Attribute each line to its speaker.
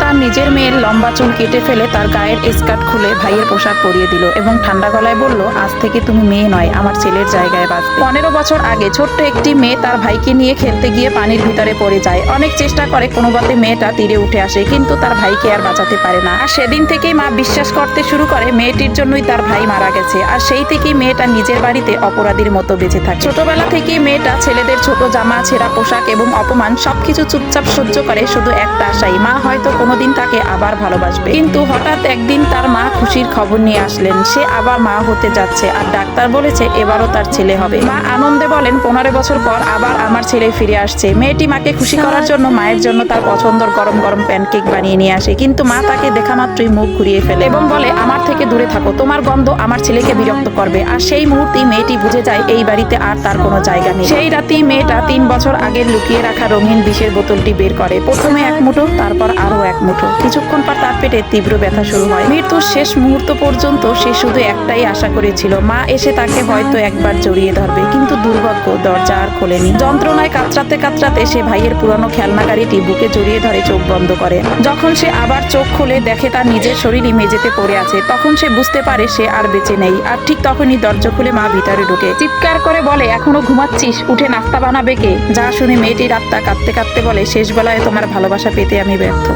Speaker 1: তার নিজের মেয়ের লম্বা চুল কেটে ফেলে তার গায়ের স্কার্ট খুলে ভাইয়ের পোশাক পরিয়ে দিল এবং ঠান্ডা গলায় বলল, আজ থেকে তুমি মেয়ে নয়, আমার ছেলের জায়গায় বাঁচবে। 15 বছর আগে ছোট্ট একটি মেয়ে তার ভাইকে নিয়ে খেলতে গিয়ে পানির ভিতরে পড়ে যায়। অনেক চেষ্টা করে কোনোভাবে মেয়েটা তীরে উঠে আসে, কিন্তু তার ভাইকে আর বাঁচাতে পারে না। আর সেদিন থেকেই মা বিশ্বাস করতে শুরু করে মেয়েটির জন্যই তার ভাই মারা গেছে। আর সেই থেকেই মেয়েটা নিজের বাড়িতে অপরাধীর মতো বেঁচে থাকে। ছোটবেলা থেকেই মেয়েটা ছেলেদের ছোট জামা, ছেঁড়া পোশাক এবং অপমান সবকিছু চুপচাপ সহ্য করে, শুধু একটা আশাই, মা হয়তো কোনোদিন তাকে আবার ভালোবাসবে। কিন্তু হঠাৎ একদিন তার মা খুশির খবর নিয়ে আসলেন, সে আবার মা হতে যাচ্ছে আর ডাক্তার বলেছে এবারও তার ছেলে হবে। মা আনন্দে বলেন, 15 বছর পর আবার আমার ছেলে ফিরে আসছে। মেয়েটি মাকে খুশি করার জন্য মায়ের জন্য তার পছন্দের গরম গরম প্যানকেক বানিয়ে নিয়ে আসে, কিন্তু মা তাকে দেখা মাত্রই মুখ ঘুরিয়ে ফেলে এবং বলে, আমার থেকে দূরে থাকো, তোমার গন্ধ আমার ছেলেকে বিরক্ত করবে। আর সেই মুহূর্তেই মেয়েটি বুঝে যায় এই বাড়িতে আর তার কোনো জায়গা নেই। সেই রাতেই মেয়েটা 3 বছর আগে লুকিয়ে রাখা রঙিন বিষের বোতলটি বের করে। প্রথমে এক মুঠো, তারপর আরো এক মুঠো। কিছুক্ষণ পর তার পেটে তীব্র ব্যথা শুরু হয়। মৃত্যুর শেষ মুহূর্ত পর্যন্ত সে শুধু একটাই আশা করেছিল, মা এসে তাকে হয়তো একবার জড়িয়ে ধরবে, কিন্তু দুর্ভাগ্য, দরজা আর খোলেনি। যন্ত্রণায় কাতরাতে কাতরাতে সে ভাইয়ের পুরানো খেলনা গাড়িটি বুকে জড়িয়ে ধরে চোখ বন্ধ করে। যখন সে আবার চোখ খুলে দেখে তার নিজের শরীরই মেঝেতে পড়ে আছে, তখন সে বুঝতে পারে সে আর বেঁচে নেই। আর ঠিক তখনই দরজা খুলে মা ভিতরে ঢুকে চিৎকার করে বলে, এখনো ঘুমাচ্ছিস? উঠে নাস্তা বানাবে কে? যা শুনে মেয়েটির আত্মা কাঁদতে কাঁদতে বলে, শেষ বেলায় তোমার ভালোবাসা পেতে আমি ব্যর্থ।